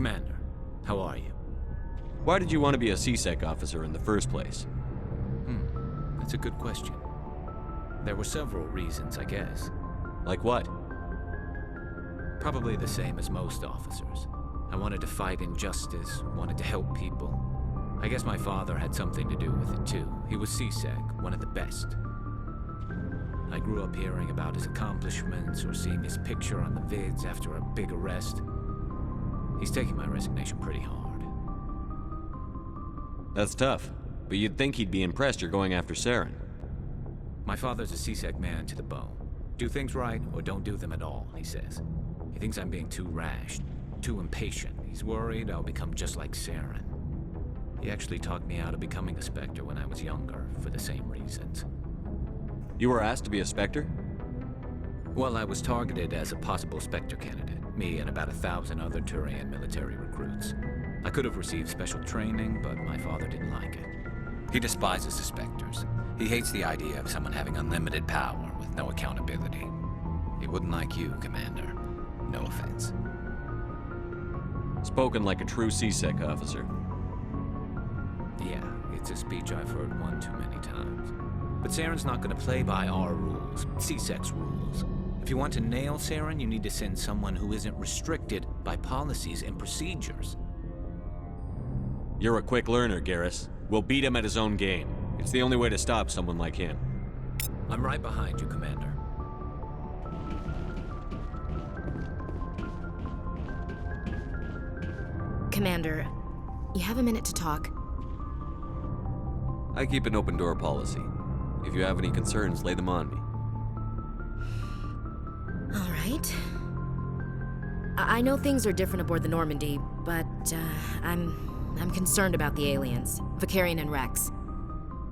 Commander, how are you? Why did you want to be a CSEC officer in the first place? That's a good question. There were several reasons, I guess. Like what? Probably the same as most officers. I wanted to fight injustice, wanted to help people. I guess my father had something to do with it too. He was CSEC, one of the best. I grew up hearing about his accomplishments or seeing his picture on the vids after a big arrest. He's taking my resignation pretty hard. That's tough, but you'd think he'd be impressed you're going after Saren. My father's a CSEC man to the bone. Do things right or don't do them at all, he says. He thinks I'm being too rash, too impatient. He's worried I'll become just like Saren. He actually talked me out of becoming a Spectre when I was younger, for the same reasons. You were asked to be a Spectre? Well, I was targeted as a possible Spectre candidate, me and about 1,000 other Turian military recruits. I could have received special training, but my father didn't like it. He despises the Spectres. He hates the idea of someone having unlimited power with no accountability. He wouldn't like you, Commander. No offense. Spoken like a true CSEC officer. Yeah, it's a speech I've heard one too many times. But Saren's not going to play by our rules, CSEC's rules. If you want to nail Saren, you need to send someone who isn't restricted by policies and procedures. You're a quick learner, Garrus. We'll beat him at his own game. It's the only way to stop someone like him. I'm right behind you, Commander. Commander, you have a minute to talk? I keep an open door policy. If you have any concerns, lay them on me. All right. I know things are different aboard the Normandy, but I'm concerned about the aliens, Vicarian and Rex.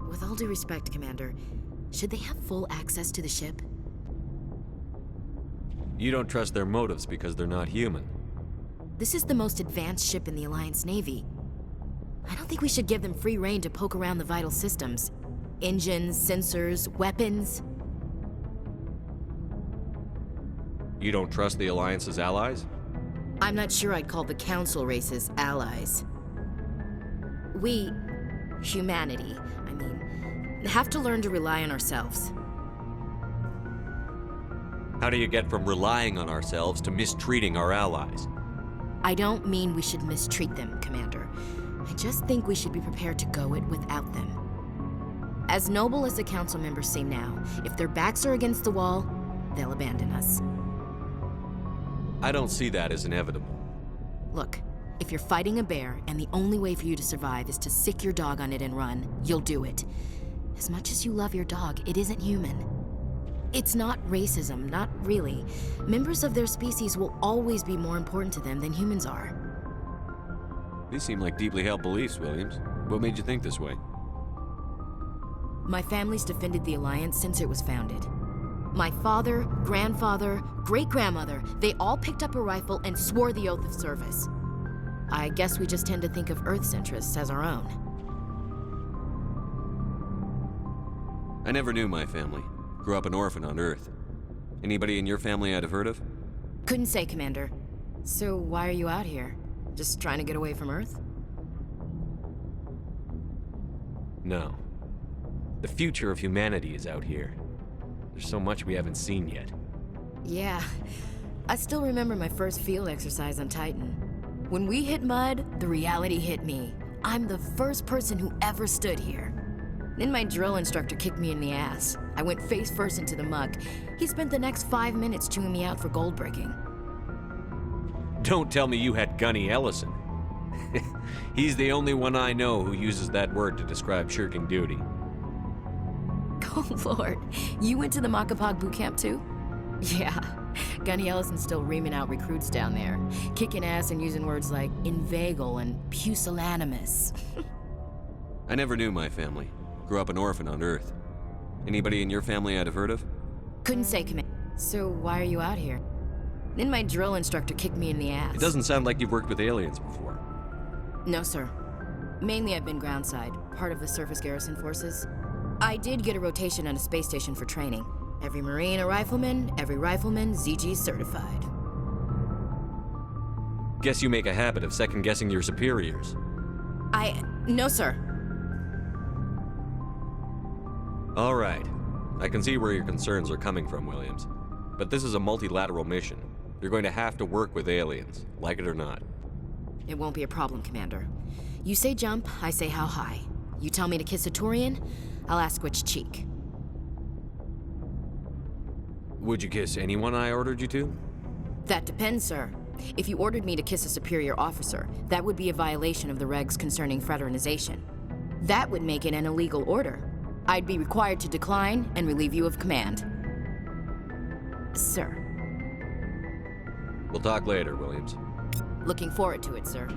With all due respect, Commander, should they have full access to the ship? You don't trust their motives because they're not human. This is the most advanced ship in the Alliance Navy. I don't think we should give them free rein to poke around the vital systems. Engines, sensors, weapons. You don't trust the Alliance's allies? I'm not sure I'd call the Council races allies. We, humanity, have to learn to rely on ourselves. How do you get from relying on ourselves to mistreating our allies? I don't mean we should mistreat them, Commander. I just think we should be prepared to go it without them. As noble as the Council members seem now, if their backs are against the wall, they'll abandon us. I don't see that as inevitable. Look, if you're fighting a bear and the only way for you to survive is to sick your dog on it and run, you'll do it. As much as you love your dog, it isn't human. It's not racism, not really. Members of their species will always be more important to them than humans are. These seem like deeply held beliefs, Williams. What made you think this way? My family's defended the Alliance since it was founded. My father, grandfather, great-grandmother, they all picked up a rifle and swore the oath of service. I guess we just tend to think of Earth's interests as our own. I never knew my family. Grew up an orphan on Earth. Anybody in your family I'd have heard of? Couldn't say, Commander. So why are you out here? Just trying to get away from Earth? No. The future of humanity is out here. There's so much we haven't seen yet. Yeah. I still remember my first field exercise on Titan. When we hit mud, the reality hit me. I'm the first person who ever stood here. Then my drill instructor kicked me in the ass. I went face first into the muck. He spent the next 5 minutes chewing me out for gold breaking. Don't tell me you had Gunny Ellison. He's the only one I know who uses that word to describe shirking duty. Oh, Lord. You went to the Macapag boot camp, too? Yeah. Gunny Ellison's still reaming out recruits down there, kicking ass and using words like inveigle and pusillanimous. I never knew my family. Grew up an orphan on Earth. Anybody in your family I'd have heard of? Couldn't say, Commander. So why are you out here? Then my drill instructor kicked me in the ass. It doesn't sound like you've worked with aliens before. No, sir. Mainly I've been groundside, part of the surface garrison forces. I did get a rotation on a space station for training. Every Marine a rifleman, every rifleman ZG certified. Guess you make a habit of second-guessing your superiors. No, sir. All right. I can see where your concerns are coming from, Williams. But this is a multilateral mission. You're going to have to work with aliens, like it or not. It won't be a problem, Commander. You say jump, I say how high. You tell me to kiss a Turian, I'll ask which cheek. Would you kiss anyone I ordered you to? That depends, sir. If you ordered me to kiss a superior officer, that would be a violation of the regs concerning fraternization. That would make it an illegal order. I'd be required to decline and relieve you of command. Sir. We'll talk later, Williams. Looking forward to it, sir.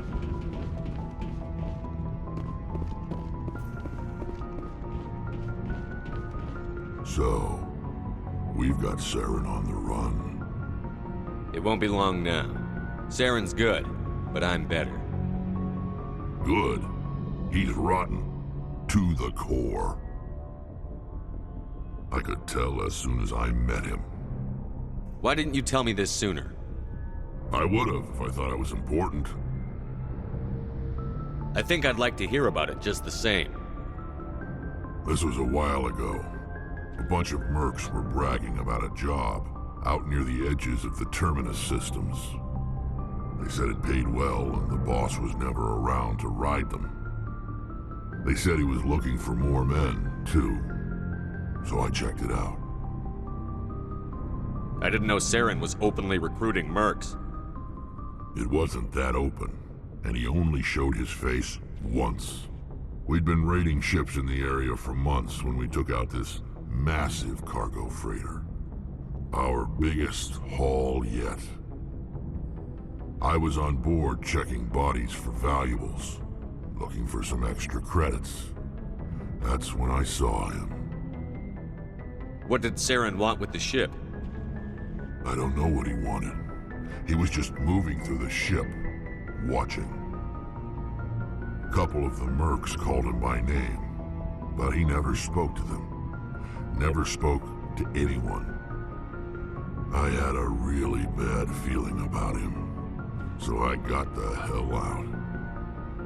So, we've got Saren on the run. It won't be long now. Saren's good, but I'm better. Good. He's rotten. To the core. I could tell as soon as I met him. Why didn't you tell me this sooner? I would've if I thought it was important. I think I'd like to hear about it just the same. This was a while ago. A bunch of mercs were bragging about a job out near the edges of the Terminus systems. They said it paid well and the boss was never around to ride them. They said he was looking for more men, too. So I checked it out. I didn't know Saren was openly recruiting mercs. It wasn't that open, and he only showed his face once. We'd been raiding ships in the area for months when we took out this massive cargo freighter. Our biggest haul yet. I was on board checking bodies for valuables, looking for some extra credits. That's when I saw him. What did Saren want with the ship? I don't know what he wanted. He was just moving through the ship, watching. A couple of the mercs called him by name, but he never spoke to them. Never spoke to anyone. I had a really bad feeling about him. So I got the hell out.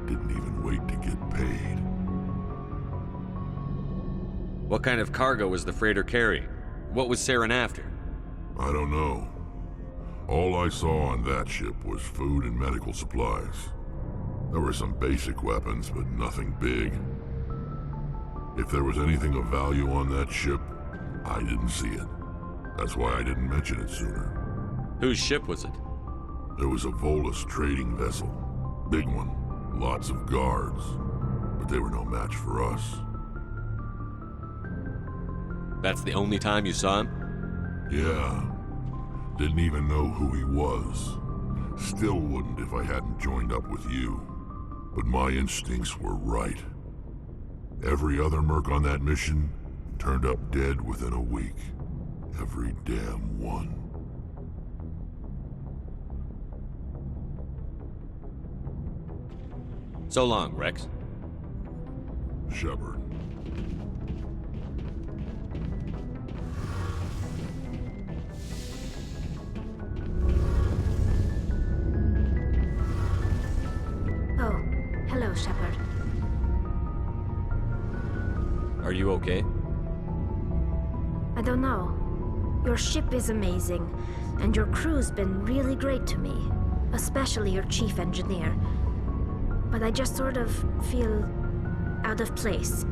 Didn't even wait to get paid. What kind of cargo was the freighter carrying? What was Saren after? I don't know. All I saw on that ship was food and medical supplies. There were some basic weapons, but nothing big. If there was anything of value on that ship, I didn't see it. That's why I didn't mention it sooner. Whose ship was it? There was a Volus trading vessel. Big one. Lots of guards. But they were no match for us. That's the only time you saw him? Yeah. Didn't even know who he was. Still wouldn't if I hadn't joined up with you. But my instincts were right. Every other merc on that mission turned up dead within a week. Every damn one. So long, Rex. Shepard. Oh, hello, Shepard. Are you okay? I don't know. Your ship is amazing, and your crew's been really great to me, especially your chief engineer. But I just sort of feel out of place.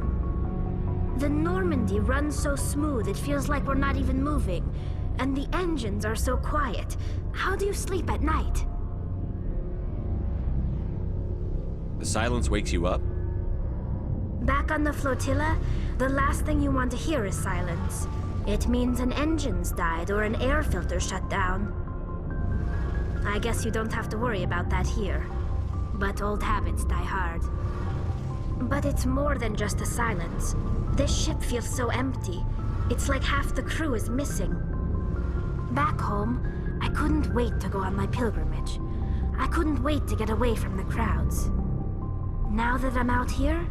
The Normandy runs so smooth, it feels like we're not even moving. And the engines are so quiet. How do you sleep at night? The silence wakes you up? Back on the flotilla, the last thing you want to hear is silence. It means an engine's died or an air filter shut down. I guess you don't have to worry about that here. But old habits die hard. But it's more than just the silence. This ship feels so empty. It's like half the crew is missing. Back home, I couldn't wait to go on my pilgrimage. I couldn't wait to get away from the crowds. Now that I'm out here,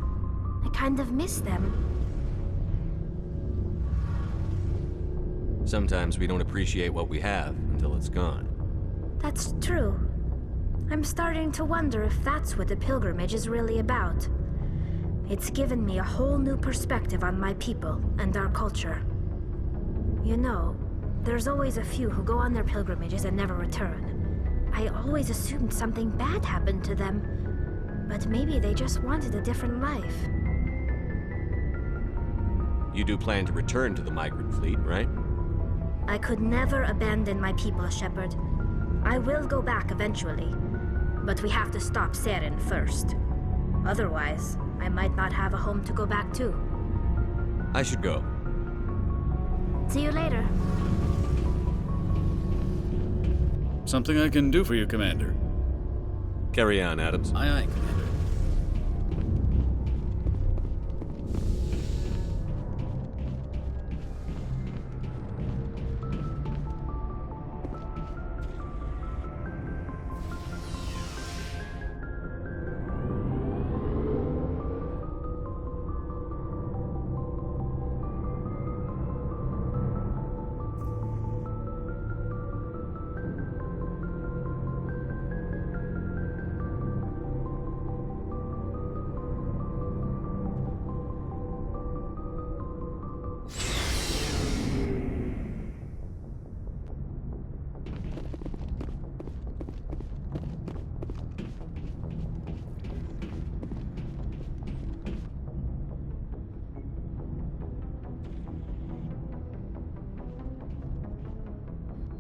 I kind of miss them. Sometimes we don't appreciate what we have until it's gone. That's true. I'm starting to wonder if that's what the pilgrimage is really about. It's given me a whole new perspective on my people and our culture. You know, there's always a few who go on their pilgrimages and never return. I always assumed something bad happened to them, but maybe they just wanted a different life. You do plan to return to the migrant fleet, right? I could never abandon my people, Shepard. I will go back eventually, but we have to stop Saren first. Otherwise, I might not have a home to go back to. I should go. See you later. Something I can do for you, Commander. Carry on, Adams. Aye, aye, Commander.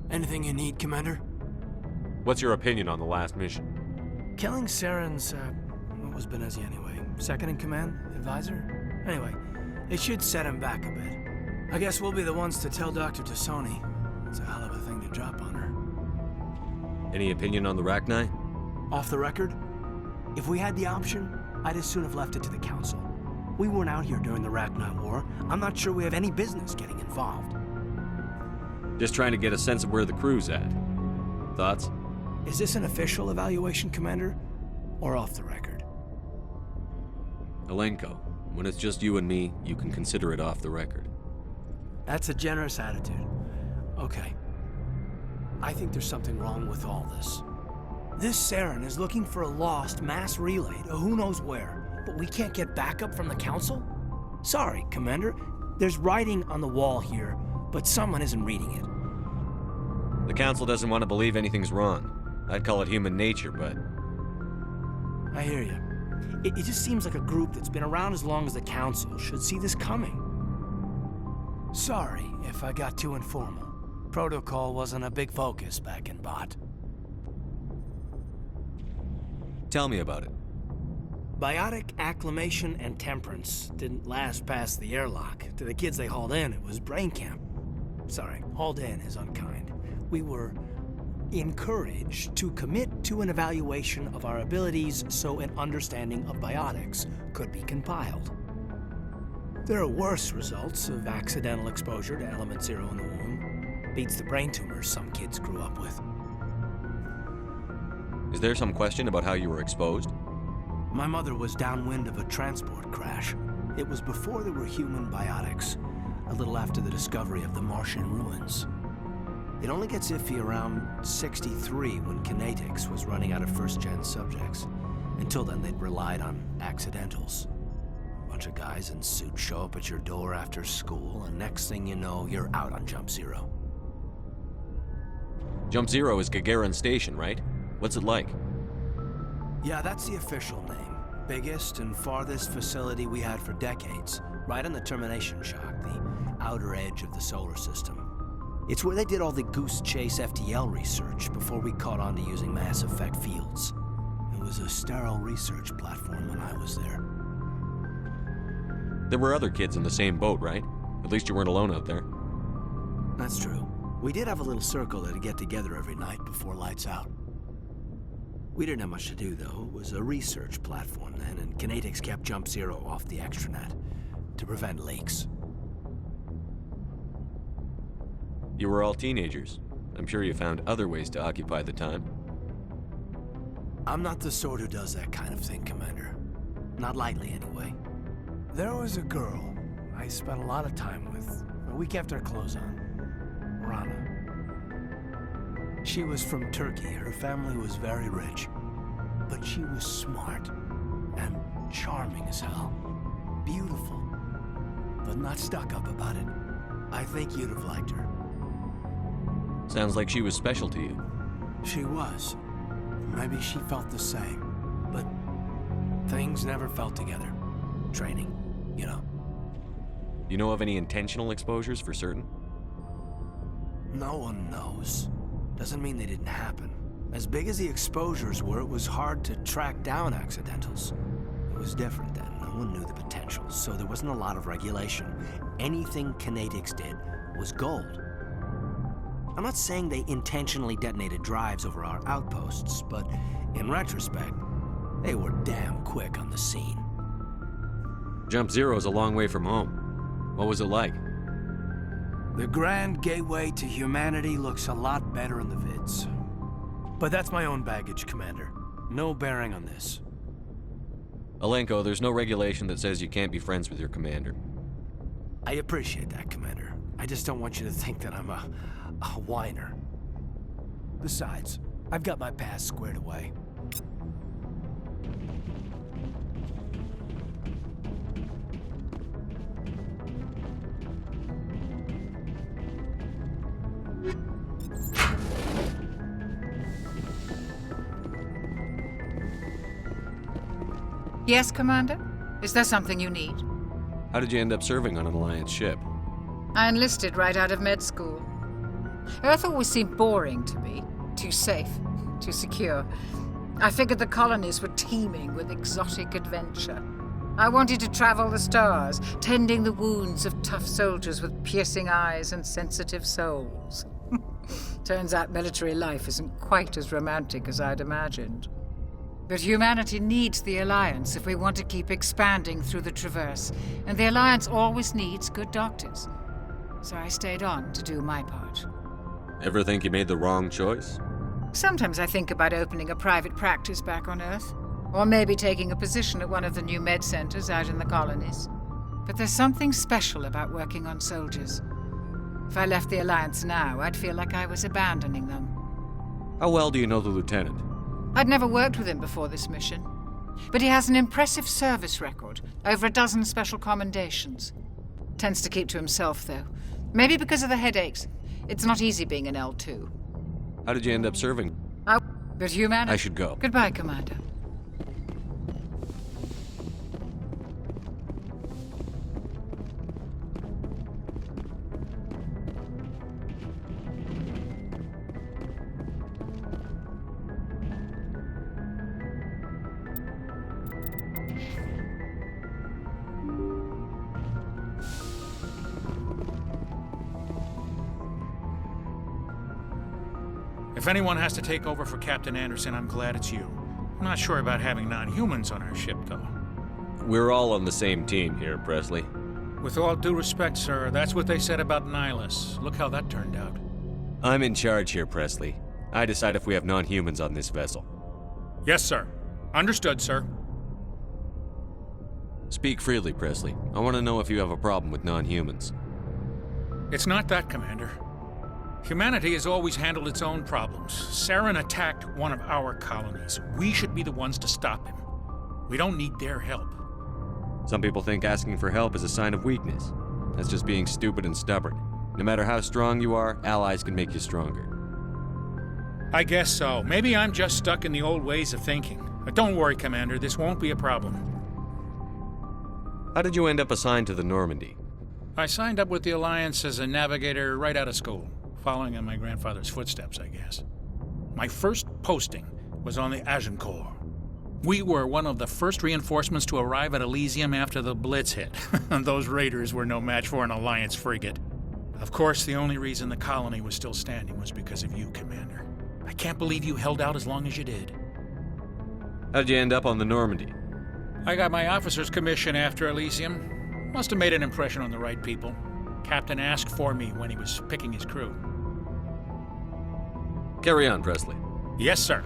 Anything you need, Commander? What's your opinion on the last mission? Killing Saren's, what was Benezi anyway? Second in command? Advisor? Anyway, it should set him back a bit. I guess we'll be the ones to tell Dr. Tassoni. It's a hell of a thing to drop on her. Any opinion on the Rachni? Off the record, if we had the option, I'd as soon have left it to the Council. We weren't out here during the Rachni War. I'm not sure we have any business getting involved. Just trying to get a sense of where the crew's at. Thoughts? Is this an official evaluation, Commander? Or off the record? Alenko, when it's just you and me, you can consider it off the record. That's a generous attitude. Okay. I think there's something wrong with all this. This Saren is looking for a lost mass relay to who knows where, but we can't get backup from the Council? Sorry, Commander. There's writing on the wall here, but someone isn't reading it. The Council doesn't want to believe anything's wrong. I'd call it human nature, but... I hear you. It just seems like a group that's been around as long as the Council should see this coming. Sorry if I got too informal. Protocol wasn't a big focus back in Bot. Tell me about it. Biotic acclimation and temperance didn't last past the airlock. To the kids they hauled in, it was brain camp. Sorry, hauled in is unkind. We were encouraged to commit to an evaluation of our abilities so an understanding of biotics could be compiled. There are worse results of accidental exposure to Element Zero in the womb. Beats the brain tumors some kids grew up with. Is there some question about how you were exposed? My mother was downwind of a transport crash. It was before there were human biotics, a little after the discovery of the Martian ruins. It only gets iffy around 63 when Kinetics was running out of first-gen subjects. Until then, they'd relied on accidentals. Bunch of guys in suits show up at your door after school, and next thing you know, you're out on Jump Zero. Jump Zero is Gagarin Station, right? What's it like? Yeah, that's the official name. Biggest and farthest facility we had for decades. Right on the termination shock, the outer edge of the solar system. It's where they did all the Goose Chase FTL research before we caught on to using mass effect fields. It was a sterile research platform when I was there. There were other kids in the same boat, right? At least you weren't alone out there. That's true. We did have a little circle that'd get together every night before lights out. We didn't have much to do, though. It was a research platform then, and Kinetics kept Jump Zero off the extranet to prevent leaks. You were all teenagers. I'm sure you found other ways to occupy the time. I'm not the sort who does that kind of thing, Commander. Not lightly, anyway. There was a girl I spent a lot of time with. A week after her clothes on. Rana. She was from Turkey. Her family was very rich. But she was smart and charming as hell. Beautiful, but not stuck up about it. I think you'd have liked her. Sounds like she was special to you. She was. Maybe she felt the same. But things never felt together. Training, you know. Do you know of any intentional exposures for certain? No one knows. Doesn't mean they didn't happen. As big as the exposures were, it was hard to track down accidentals. It was different then. No one knew the potential, so there wasn't a lot of regulation. Anything Codex did was gold. I'm not saying they intentionally detonated drives over our outposts, but in retrospect, they were damn quick on the scene. Jump Zero's a long way from home. What was it like? The grand gateway to humanity looks a lot better in the vids. But that's my own baggage, Commander. No bearing on this. Alenko, there's no regulation that says you can't be friends with your commander. I appreciate that, Commander. I just don't want you to think that I'm a whiner. Besides, I've got my past squared away. Yes, Commander? Is there something you need? How did you end up serving on an Alliance ship? I enlisted right out of med school. Earth always seemed boring to me. Too safe, too secure. I figured the colonies were teeming with exotic adventure. I wanted to travel the stars, tending the wounds of tough soldiers with piercing eyes and sensitive souls. Turns out military life isn't quite as romantic as I'd imagined. But humanity needs the Alliance if we want to keep expanding through the Traverse, and the Alliance always needs good doctors. So I stayed on to do my part. Ever think you made the wrong choice? Sometimes I think about opening a private practice back on Earth, or maybe taking a position at one of the new med centers out in the colonies. But there's something special about working on soldiers. If I left the Alliance now, I'd feel like I was abandoning them. How well do you know the Lieutenant? I'd never worked with him before this mission, but he has an impressive service record, over a dozen special commendations. Tends to keep to himself, though. Maybe because of the headaches. It's not easy being an L2. How did you end up serving? But humanity... I should go. Goodbye, Commander. If anyone has to take over for Captain Anderson, I'm glad it's you. I'm not sure about having non-humans on our ship, though. We're all on the same team here, Presley. With all due respect, sir, that's what they said about Nihilus. Look how that turned out. I'm in charge here, Presley. I decide if we have non-humans on this vessel. Yes, sir. Understood, sir. Speak freely, Presley. I want to know if you have a problem with non-humans. It's not that, Commander. Humanity has always handled its own problems. Saren attacked one of our colonies. We should be the ones to stop him. We don't need their help. Some people think asking for help is a sign of weakness. That's just being stupid and stubborn. No matter how strong you are, allies can make you stronger. I guess so. Maybe I'm just stuck in the old ways of thinking. But don't worry, Commander. This won't be a problem. How did you end up assigned to the Normandy? I signed up with the Alliance as a navigator right out of school. Following in my grandfather's footsteps, I guess. My first posting was on the Agincourt. We were one of the first reinforcements to arrive at Elysium after the Blitz hit. Those raiders were no match for an Alliance frigate. Of course, the only reason the colony was still standing was because of you, Commander. I can't believe you held out as long as you did. How'd you end up on the Normandy? I got my officer's commission after Elysium. Must have made an impression on the right people. Captain asked for me when he was picking his crew. Carry on, Presley. Yes, sir.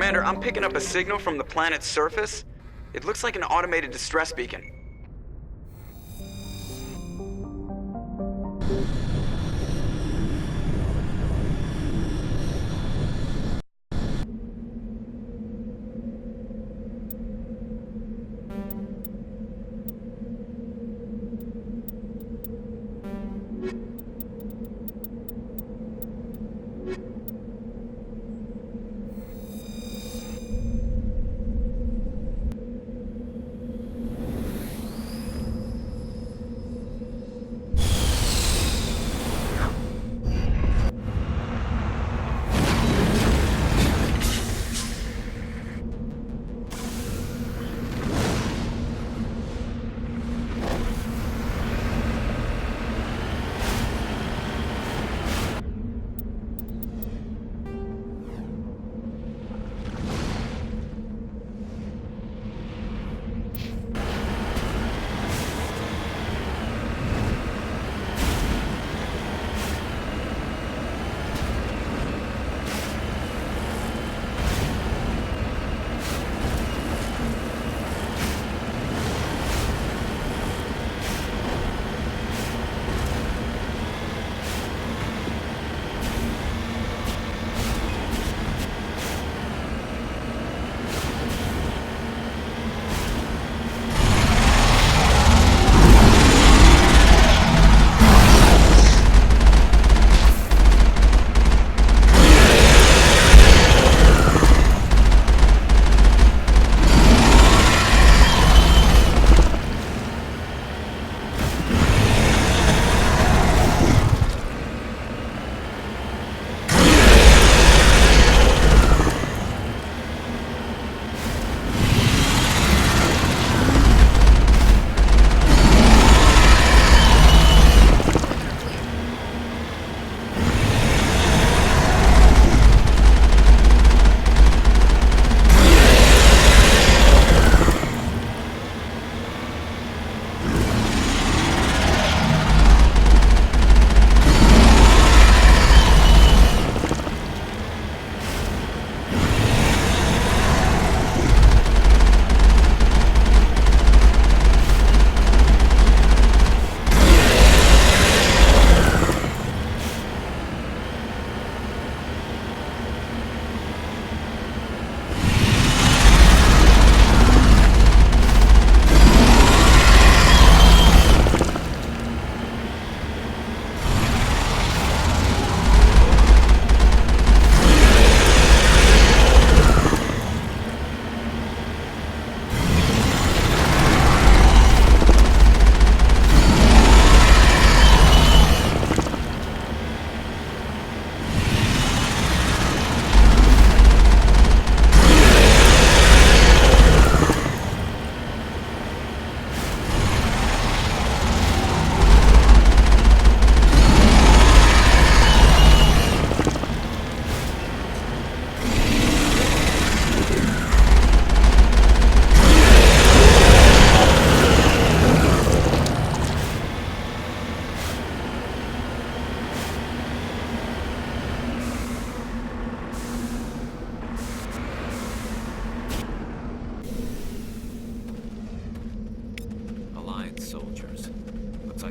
Commander, I'm picking up a signal from the planet's surface. It looks like an automated distress beacon.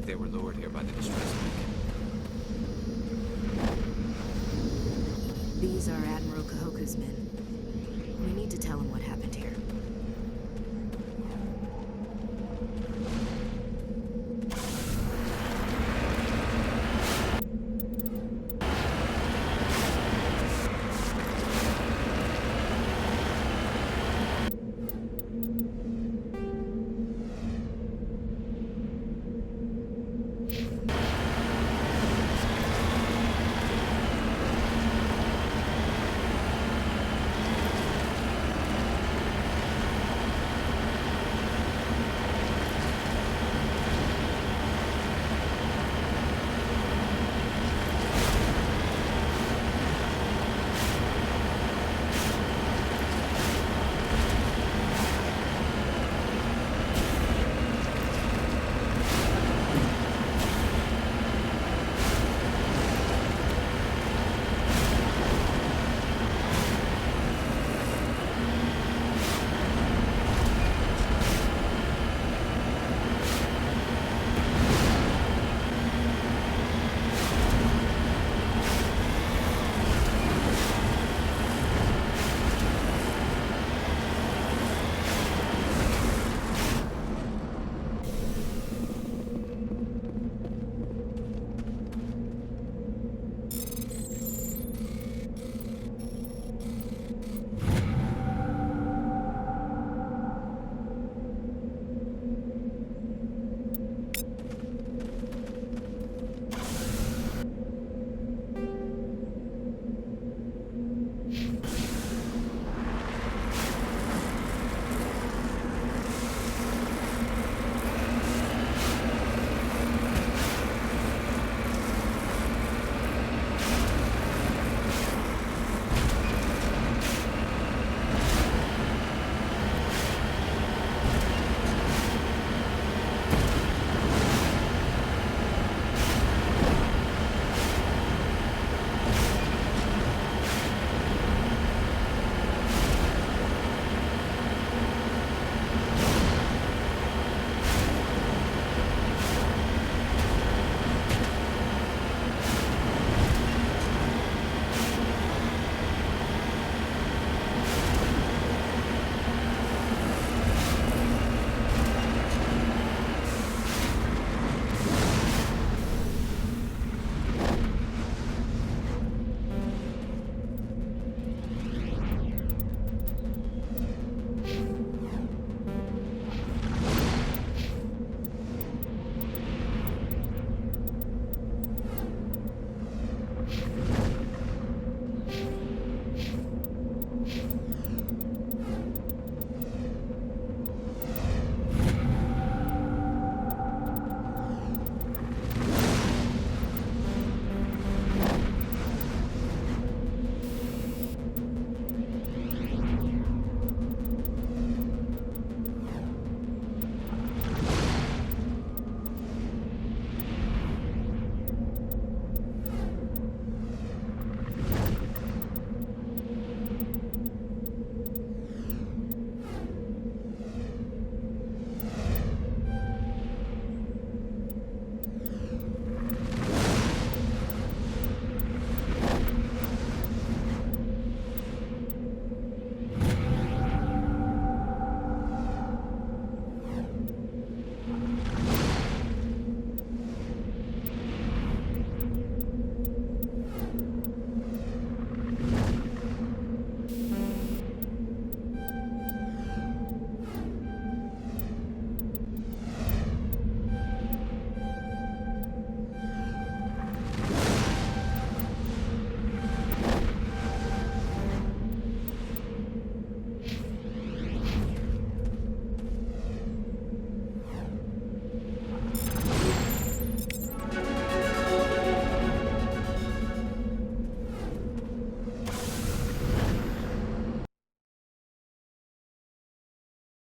like they were lured here by the distress beacon. These are Admiral Kahoku's men. We need to tell him what happened here.